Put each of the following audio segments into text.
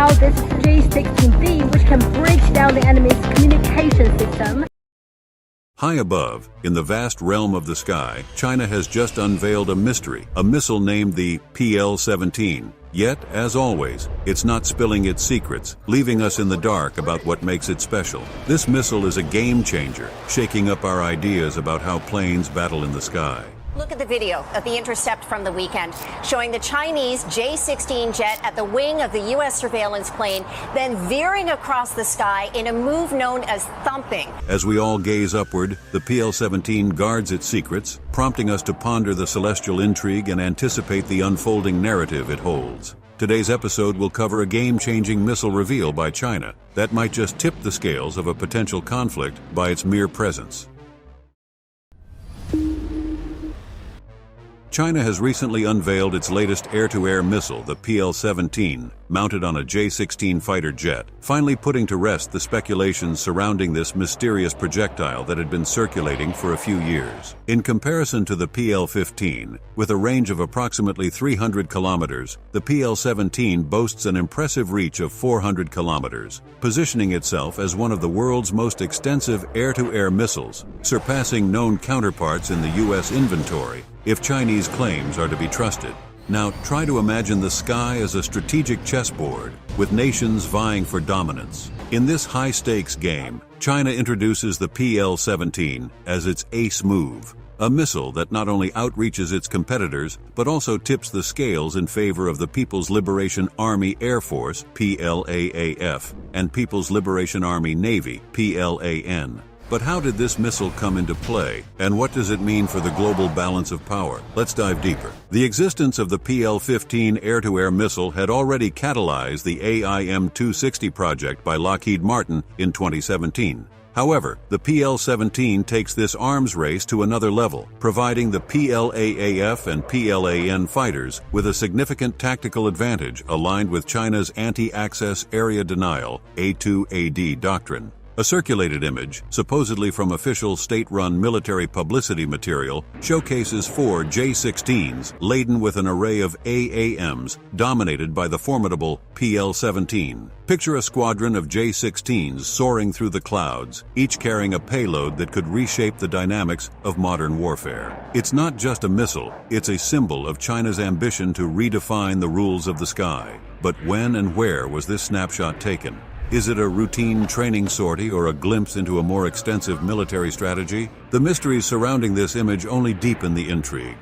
now this J-16B, which can break down the enemy's communication system. High above, in the vast realm of the sky, China has just unveiled a mystery, a missile named the PL-17. Yet, as always, it's not spilling its secrets, leaving us in the dark about what makes it special. This missile is a game changer, shaking up our ideas about how planes battle in the sky. Look at the video of the intercept from the weekend, showing the Chinese J-16 jet at the wing of the U.S. surveillance plane, then veering across the sky in a move known as thumping. As we all gaze upward, the PL-17 guards its secrets, prompting us to ponder the celestial intrigue and anticipate the unfolding narrative it holds. Today's episode will cover a game-changing missile reveal by China that might just tip the scales of a potential conflict by its mere presence. China has recently unveiled its latest air-to-air missile, the PL-17, mounted on a J-16 fighter jet, finally putting to rest the speculations surrounding this mysterious projectile that had been circulating for a few years. In comparison to the PL-15, with a range of approximately 300 kilometers, the PL-17 boasts an impressive reach of 400 kilometers, positioning itself as one of the world's most extensive air-to-air missiles, surpassing known counterparts in the U.S. inventory, if Chinese claims are to be trusted. Now, try to imagine the sky as a strategic chessboard, with nations vying for dominance. In this high-stakes game, China introduces the PL-17 as its ace move, a missile that not only outreaches its competitors, but also tips the scales in favor of the People's Liberation Army Air Force, PLAAF, and People's Liberation Army Navy, PLAN. But how did this missile come into play, and what does it mean for the global balance of power? Let's dive deeper. The existence of the PL-15 air-to-air missile had already catalyzed the AIM-260 project by Lockheed Martin in 2017. However, the PL-17 takes this arms race to another level, providing the PLAAF and PLAN fighters with a significant tactical advantage aligned with China's anti-access area denial A2AD doctrine. A circulated image, supposedly from official state-run military publicity material, showcases 4 J-16s laden with an array of AAMs dominated by the formidable PL-17. Picture a squadron of J-16s soaring through the clouds, each carrying a payload that could reshape the dynamics of modern warfare. It's not just a missile, it's a symbol of China's ambition to redefine the rules of the sky. But when and where was this snapshot taken? Is it a routine training sortie or a glimpse into a more extensive military strategy? The mysteries surrounding this image only deepen the intrigue.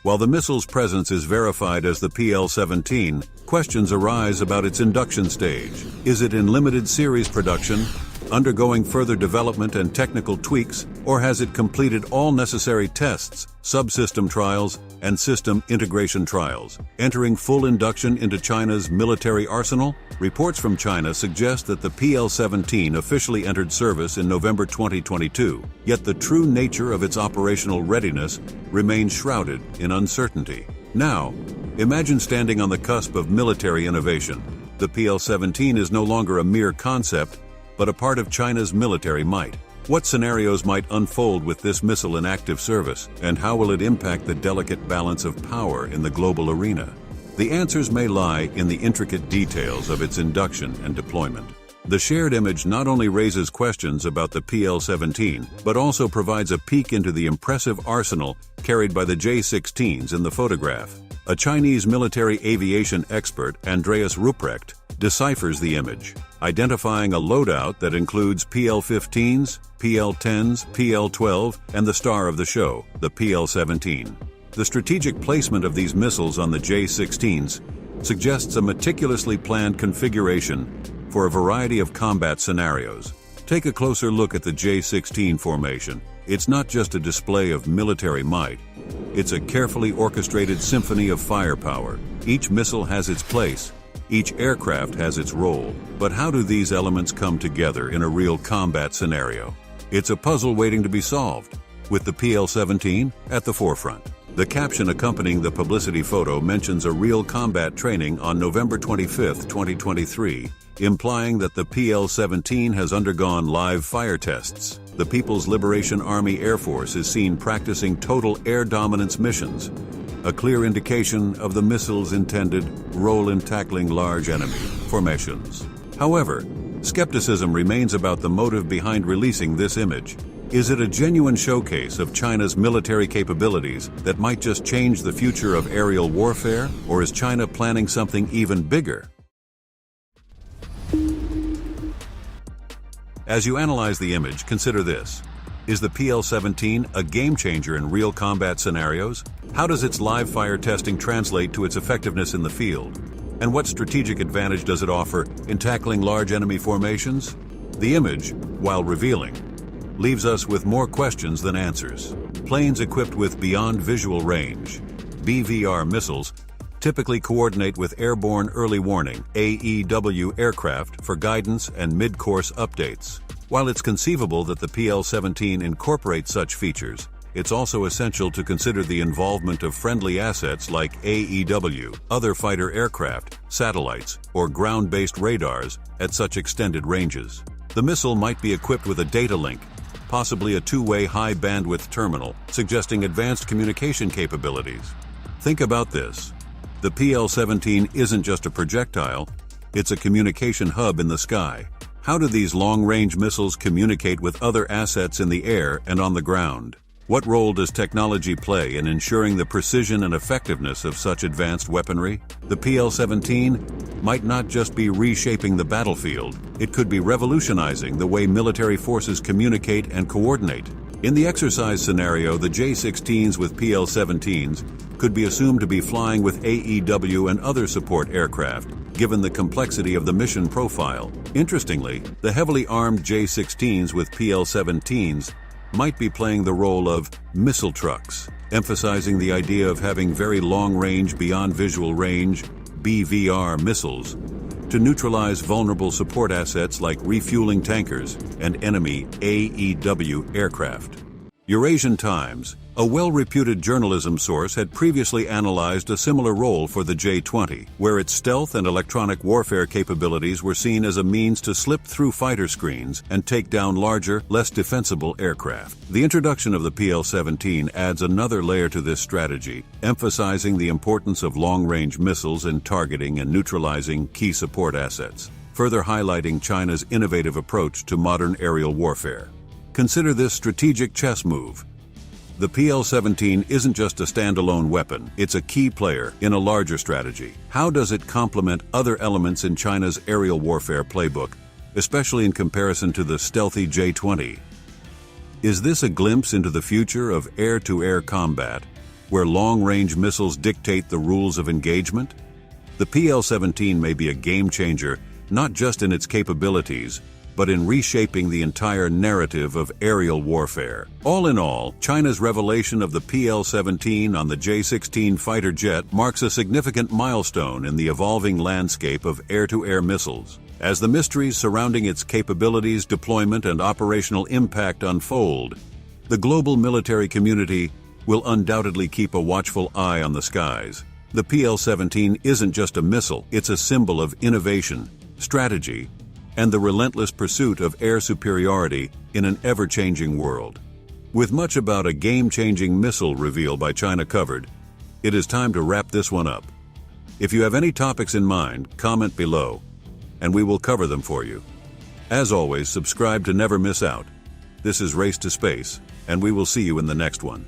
While the missile's presence is verified as the PL-17, questions arise about its induction stage. Is it in limited series production, undergoing further development and technical tweaks, or has it completed all necessary tests, subsystem trials, and system integration trials, entering full induction into China's military arsenal? Reports from China suggest that the PL-17 officially entered service in November 2022, yet the true nature of its operational readiness remains shrouded in uncertainty. Now, imagine standing on the cusp of military innovation. The PL-17 is no longer a mere concept, but a part of China's military might. What scenarios might unfold with this missile in active service, and how will it impact the delicate balance of power in the global arena? The answers may lie in the intricate details of its induction and deployment. The shared image not only raises questions about the PL-17, but also provides a peek into the impressive arsenal carried by the J-16s in the photograph. A Chinese military aviation expert, Andreas Ruprecht, deciphers the image, identifying a loadout that includes PL-15s, PL-10s, PL-12, and the star of the show, the PL-17. The strategic placement of these missiles on the J-16s suggests a meticulously planned configuration for a variety of combat scenarios. Take a closer look at the J-16 formation. It's not just a display of military might. It's a carefully orchestrated symphony of firepower. Each missile has its place. Each aircraft has its role. But how do these elements come together in a real combat scenario? It's a puzzle waiting to be solved, with the PL-17 at the forefront. The caption accompanying the publicity photo mentions a real combat training on November 25, 2023, implying that the PL-17 has undergone live fire tests. The People's Liberation Army Air Force is seen practicing total air dominance missions, a clear indication of the missile's intended role in tackling large enemy formations. However, skepticism remains about the motive behind releasing this image. Is it a genuine showcase of China's military capabilities that might just change the future of aerial warfare, or is China planning something even bigger? As you analyze the image, consider this. Is the PL-17 a game-changer in real combat scenarios? How does its live-fire testing translate to its effectiveness in the field? And what strategic advantage does it offer in tackling large enemy formations? The image, while revealing, leaves us with more questions than answers. Planes equipped with beyond visual range, BVR missiles, typically coordinate with airborne early warning AEW aircraft for guidance and mid-course updates. While it's conceivable that the PL-17 incorporates such features, it's also essential to consider the involvement of friendly assets like AEW, other fighter aircraft, satellites, or ground-based radars at such extended ranges. The missile might be equipped with a data link, possibly a two-way high-bandwidth terminal, suggesting advanced communication capabilities. Think about this. The PL-17 isn't just a projectile, it's a communication hub in the sky. How do these long-range missiles communicate with other assets in the air and on the ground? What role does technology play in ensuring the precision and effectiveness of such advanced weaponry? The PL-17 might not just be reshaping the battlefield, it could be revolutionizing the way military forces communicate and coordinate. In the exercise scenario, the J-16s with PL-17s could be assumed to be flying with AEW and other support aircraft, given the complexity of the mission profile. Interestingly, the heavily armed J-16s with PL-17s might be playing the role of missile trucks, emphasizing the idea of having very long-range, beyond visual range, BVR missiles, to neutralize vulnerable support assets like refueling tankers and enemy AEW aircraft. Eurasian Times, a well-reputed journalism source, had previously analyzed a similar role for the J-20, where its stealth and electronic warfare capabilities were seen as a means to slip through fighter screens and take down larger, less defensible aircraft. The introduction of the PL-17 adds another layer to this strategy, emphasizing the importance of long-range missiles in targeting and neutralizing key support assets, further highlighting China's innovative approach to modern aerial warfare. Consider this strategic chess move. The PL-17 isn't just a standalone weapon, it's a key player in a larger strategy. How does it complement other elements in China's aerial warfare playbook, especially in comparison to the stealthy J-20? Is this a glimpse into the future of air-to-air combat, where long-range missiles dictate the rules of engagement? The PL-17 may be a game-changer, not just in its capabilities, but in reshaping the entire narrative of aerial warfare. All in all, China's revelation of the PL-17 on the J-16 fighter jet marks a significant milestone in the evolving landscape of air-to-air missiles. As the mysteries surrounding its capabilities, deployment, and operational impact unfold, the global military community will undoubtedly keep a watchful eye on the skies. The PL-17 isn't just a missile, it's a symbol of innovation, strategy, and the relentless pursuit of air superiority in an ever-changing world. With much about a game-changing missile reveal by China covered, it is time to wrap this one up. If you have any topics in mind, comment below, and we will cover them for you. As always, subscribe to never miss out. This is Race to Space, and we will see you in the next one.